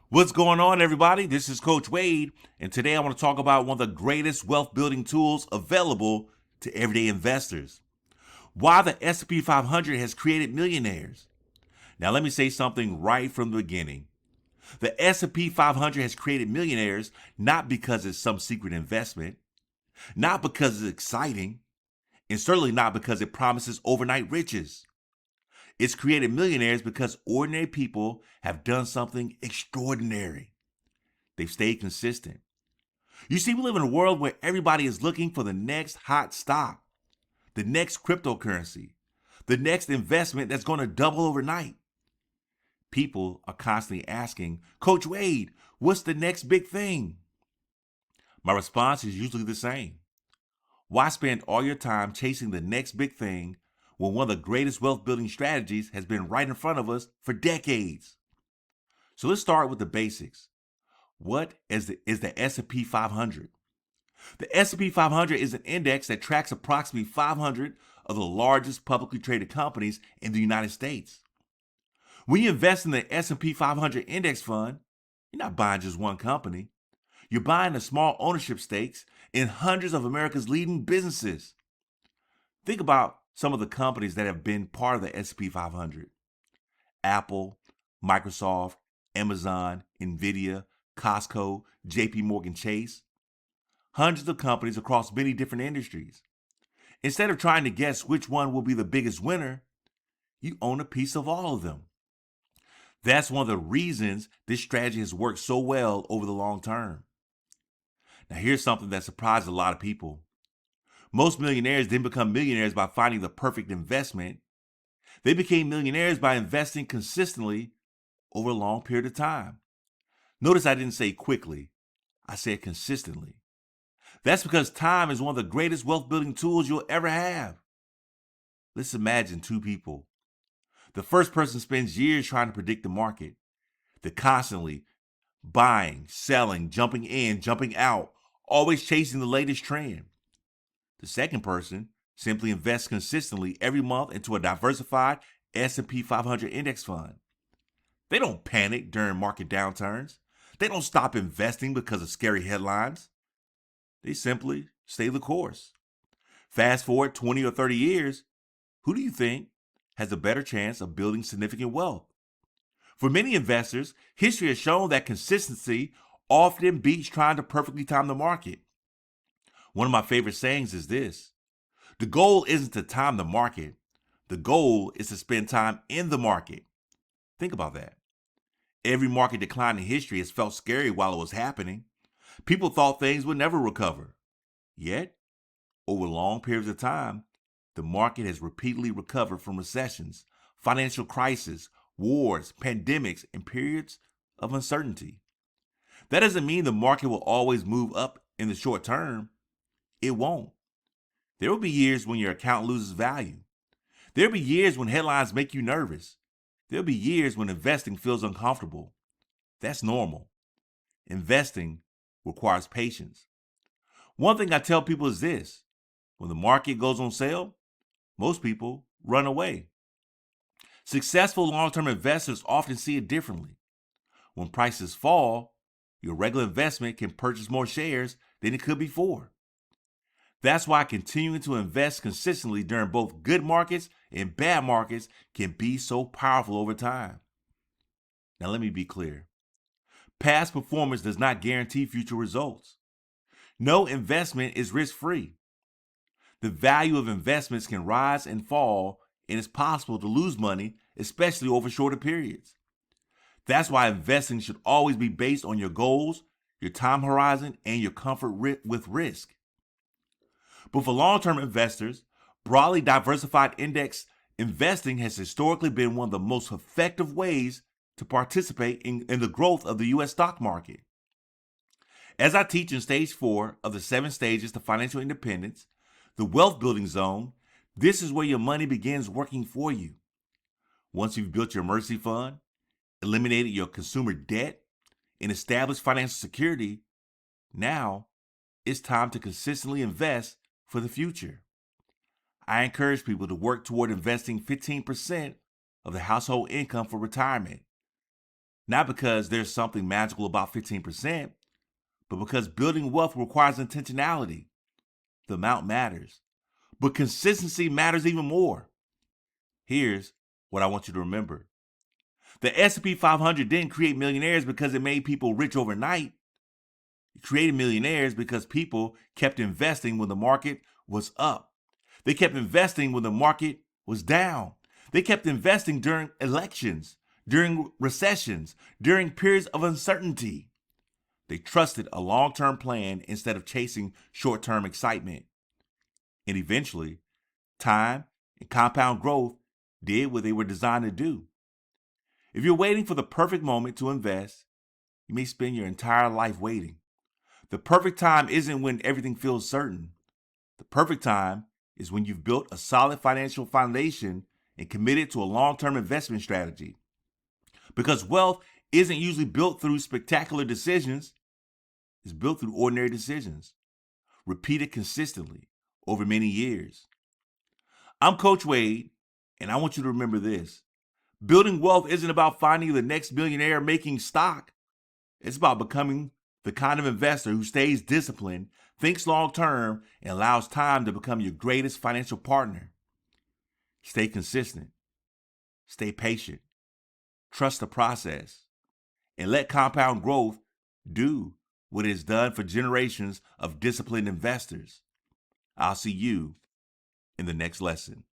What's going on, everybody? This is Coach Wade, and today I want to talk about one of the greatest wealth building tools available to everyday investors. Why the S&P 500 has created millionaires. Now, let me say something right from the beginning. The S&P 500 has created millionaires not because it's some secret investment, not because it's exciting, and certainly not because it promises overnight riches. It's created millionaires because ordinary people have done something extraordinary. They've stayed consistent. You see, we live in a world where everybody is looking for the next hot stock, the next cryptocurrency, the next investment that's going to double overnight. People are constantly asking, Coach Wade, what's the next big thing? My response is usually the same. Why spend all your time chasing the next big thing when one of the greatest wealth building strategies has been right in front of us for decades? So let's start with the basics. What is the S&P 500? The S&P 500 is an index that tracks approximately 500 of the largest publicly traded companies in the United States. When you invest in the S&P 500 index fund, you're not buying just one company. You're buying the small ownership stakes in hundreds of America's leading businesses. Think about some of the companies that have been part of the S&P 500. Apple, Microsoft, Amazon, Nvidia, Costco, JP Morgan Chase. Hundreds of companies across many different industries. Instead of trying to guess which one will be the biggest winner, you own a piece of all of them. That's one of the reasons this strategy has worked so well over the long term. Now, here's something that surprised a lot of people. Most millionaires didn't become millionaires by finding the perfect investment. They became millionaires by investing consistently over a long period of time. Notice I didn't say quickly, I said consistently. That's because time is one of the greatest wealth building tools you'll ever have. Let's imagine two people. The first person spends years trying to predict the market. They're constantly buying, selling, jumping in, jumping out, always chasing the latest trend. The second person simply invests consistently every month into a diversified S&P 500 index fund. They don't panic during market downturns. They don't stop investing because of scary headlines. They simply stay the course. Fast forward 20 or 30 years, who do you think has a better chance of building significant wealth? For many investors, history has shown that consistency often beats trying to perfectly time the market. One of my favorite sayings is this: the goal isn't to time the market, the goal is to spend time in the market. Think about that. Every market decline in history has felt scary while it was happening. People thought things would never recover. Yet, over long periods of time, the market has repeatedly recovered from recessions, financial crises, wars, pandemics, and periods of uncertainty. That doesn't mean the market will always move up in the short term. It won't. There will be years when your account loses value. There will be years when headlines make you nervous. There will be years when investing feels uncomfortable. That's normal. Investing requires patience. One thing I tell people is this: when the market goes on sale, most people run away. Successful long-term investors often see it differently. When prices fall, your regular investment can purchase more shares than it could before. That's why continuing to invest consistently during both good markets and bad markets can be so powerful over time. Now, let me be clear. Past performance does not guarantee future results. No investment is risk-free. The value of investments can rise and fall, and it's possible to lose money, especially over shorter periods. That's why investing should always be based on your goals, your time horizon, and your comfort with risk. But for long-term investors, broadly diversified index investing has historically been one of the most effective ways to participate in the growth of the U.S. stock market. As I teach in stage 4 of the 7 stages to financial independence, the wealth building zone, this is where your money begins working for you. Once you've built your emergency fund, eliminated your consumer debt, and established financial security, now it's time to consistently invest for the future. I encourage people to work toward investing 15% of the household income for retirement. Not because there's something magical about 15%, but because building wealth requires intentionality. The amount matters, but consistency matters even more. Here's what I want you to remember. The S&P 500 didn't create millionaires because it made people rich overnight. It created millionaires because people kept investing when the market was up. They kept investing when the market was down. They kept investing during elections, during recessions, during periods of uncertainty. They trusted a long-term plan instead of chasing short-term excitement. And eventually, time and compound growth did what they were designed to do. If you're waiting for the perfect moment to invest, you may spend your entire life waiting. The perfect time isn't when everything feels certain. The perfect time is when you've built a solid financial foundation and committed to a long-term investment strategy. Because wealth isn't usually built through spectacular decisions, it's built through ordinary decisions, repeated consistently over many years. I'm Coach Wade, and I want you to remember this. Building wealth isn't about finding the next millionaire making stock. It's about becoming the kind of investor who stays disciplined, thinks long term, and allows time to become your greatest financial partner. Stay consistent, stay patient, trust the process, and let compound growth do what it has done for generations of disciplined investors. I'll see you in the next lesson.